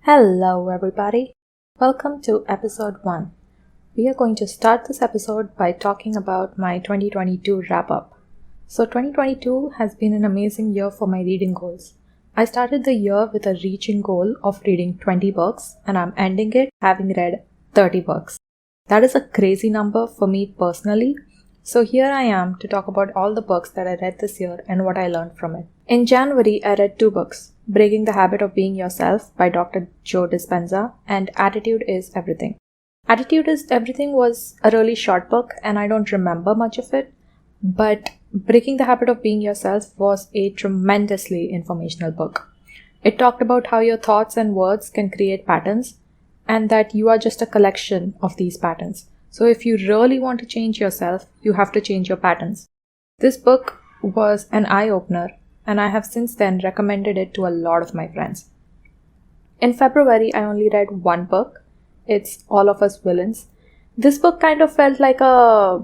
Hello, everybody. Welcome to episode 1. We are going to start this episode by talking about my 2022 wrap up. So, 2022 has been an amazing year for my reading goals. I started the year with a reaching goal of reading 20 books, and I'm ending it having read 30 books. That is a crazy number for me personally. So, here I am to talk about all the books that I read this year and what I learned from it. In January, I read 2 books. Breaking the Habit of Being Yourself by Dr. Joe Dispenza and Attitude is Everything. Attitude is Everything was a really short book and I don't remember much of it, but Breaking the Habit of Being Yourself was a tremendously informational book. It talked about how your thoughts and words can create patterns and that you are just a collection of these patterns. So if you really want to change yourself, you have to change your patterns. This book was an eye-opener, and I have since then recommended it to a lot of my friends. In February, I only read 1 book. It's All of Us Villains. This book kind of felt like a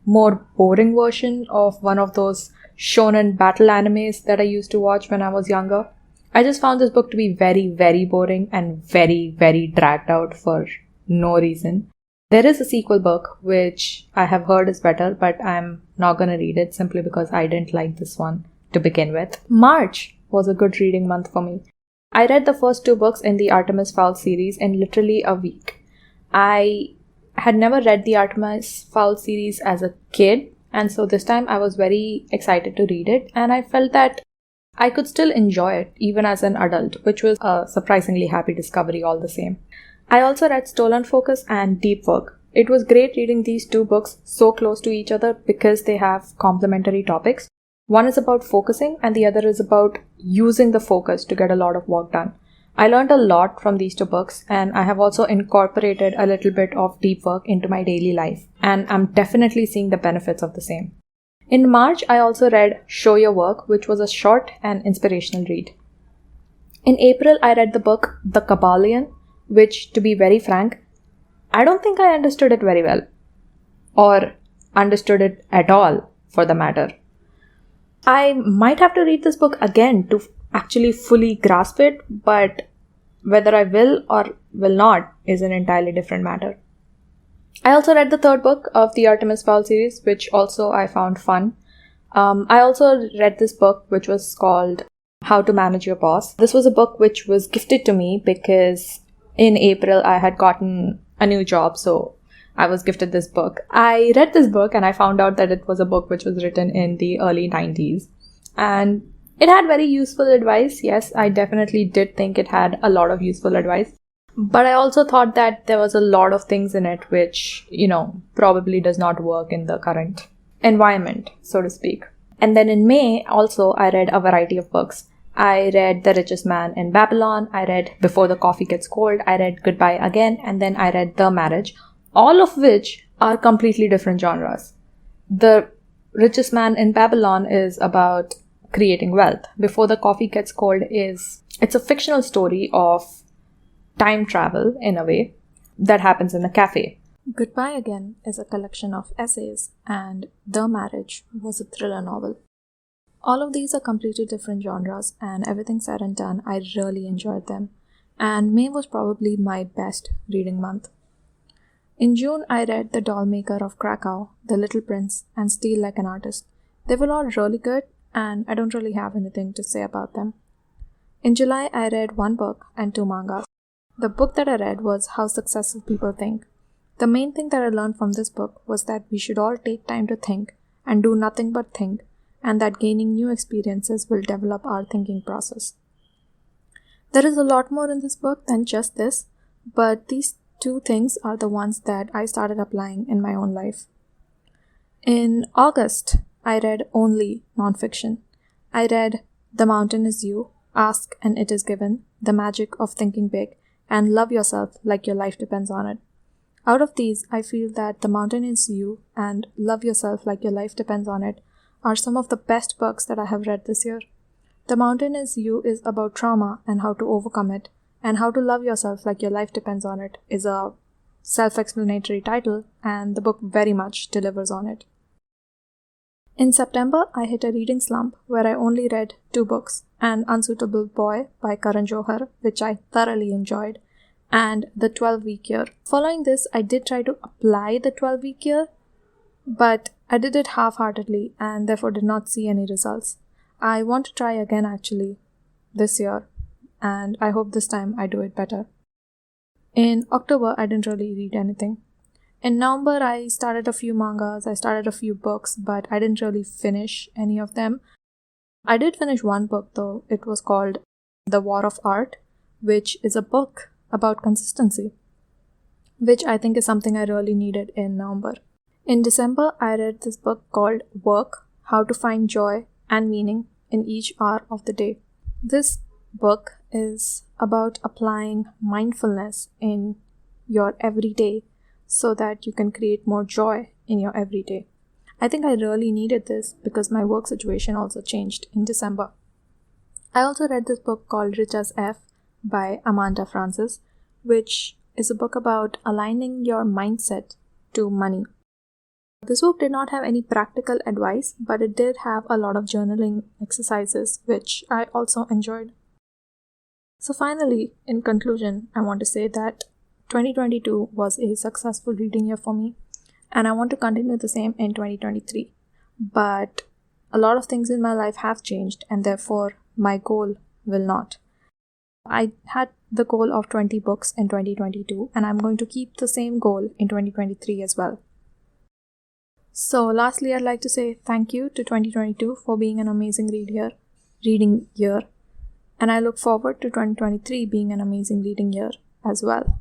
more boring version of one of those shonen battle animes that I used to watch when I was younger. I just found this book to be very, very boring and very, very dragged out for no reason. There is a sequel book which I have heard is better, but I'm not gonna read it simply because I didn't like this one to begin with. March was a good reading month for me. I read the first 2 books in the Artemis Fowl series in literally a week. I had never read the Artemis Fowl series as a kid, and so this time I was very excited to read it, and I felt that I could still enjoy it even as an adult, which was a surprisingly happy discovery all the same. I also read Stolen Focus and Deep Work. It was great reading these 2 books so close to each other because they have complementary topics. One is about focusing and the other is about using the focus to get a lot of work done. I learned a lot from these 2 books, and I have also incorporated a little bit of deep work into my daily life, and I'm definitely seeing the benefits of the same. In March, I also read Show Your Work, which was a short and inspirational read. In April, I read the book The Kabbalion, which, to be very frank, I don't think I understood it very well, or understood it at all for the matter. I might have to read this book again to actually fully grasp it, but whether I will or will not is an entirely different matter. I also read the 3rd book of the Artemis Fowl series, which also I found fun. I also read this book, which was called How to Manage Your Boss. This was a book which was gifted to me because in April I had gotten a new job, so I was gifted this book. I read this book and I found out that it was a book which was written in the early 90s. And it had very useful advice. Yes, I definitely did think it had a lot of useful advice. But I also thought that there was a lot of things in it which, probably does not work in the current environment, so to speak. And then in May, also, I read a variety of books. I read The Richest Man in Babylon. I read Before the Coffee Gets Cold. I read Goodbye Again. And then I read The Marriage. All of which are completely different genres. The Richest Man in Babylon is about creating wealth. Before the Coffee Gets Cold it's a fictional story of time travel in a way that happens in a cafe. Goodbye Again is a collection of essays, and The Marriage was a thriller novel. All of these are completely different genres, and everything said and done, I really enjoyed them. And May was probably my best reading month. In June, I read The Doll Maker of Krakow, The Little Prince, and Steal Like an Artist. They were all really good, and I don't really have anything to say about them. In July, I read 1 book and 2 mangas. The book that I read was How Successful People Think. The main thing that I learned from this book was that we should all take time to think and do nothing but think, and that gaining new experiences will develop our thinking process. There is a lot more in this book than just this, but these 2 things are the ones that I started applying in my own life. In August, I read only nonfiction. I read The Mountain Is You, Ask and It Is Given, The Magic of Thinking Big, and Love Yourself Like Your Life Depends on It. Out of these, I feel that The Mountain Is You and Love Yourself Like Your Life Depends on It are some of the best books that I have read this year. The Mountain Is You is about trauma and how to overcome it, and How to Love Yourself Like Your Life Depends on It is a self-explanatory title, and the book very much delivers on it. In September, I hit a reading slump where I only read 2 books, An Unsuitable Boy by Karan Johar, which I thoroughly enjoyed, and The 12-Week Year. Following this, I did try to apply the 12-week year, but I did it half-heartedly and therefore did not see any results. I want to try again actually this year, and I hope this time I do it better. In October, I didn't really read anything. In November, I started a few mangas, I started a few books, but I didn't really finish any of them. I did finish one book though. It was called The War of Art, which is a book about consistency, which I think is something I really needed in November. In December, I read this book called Work: How to Find Joy and Meaning in Each Hour of the Day. This book is about applying mindfulness in your everyday so that you can create more joy in your everyday. I think I really needed this because my work situation also changed in December. I also read this book called Rich as F by Amanda Frances, which is a book about aligning your mindset to money. This book did not have any practical advice, but it did have a lot of journaling exercises, which I also enjoyed. So finally, in conclusion, I want to say that 2022 was a successful reading year for me, and I want to continue the same in 2023. But a lot of things in my life have changed, and therefore my goal will not. I had the goal of 20 books in 2022, and I'm going to keep the same goal in 2023 as well. So lastly, I'd like to say thank you to 2022 for being an amazing reading year, and I look forward to 2023 being an amazing reading year as well.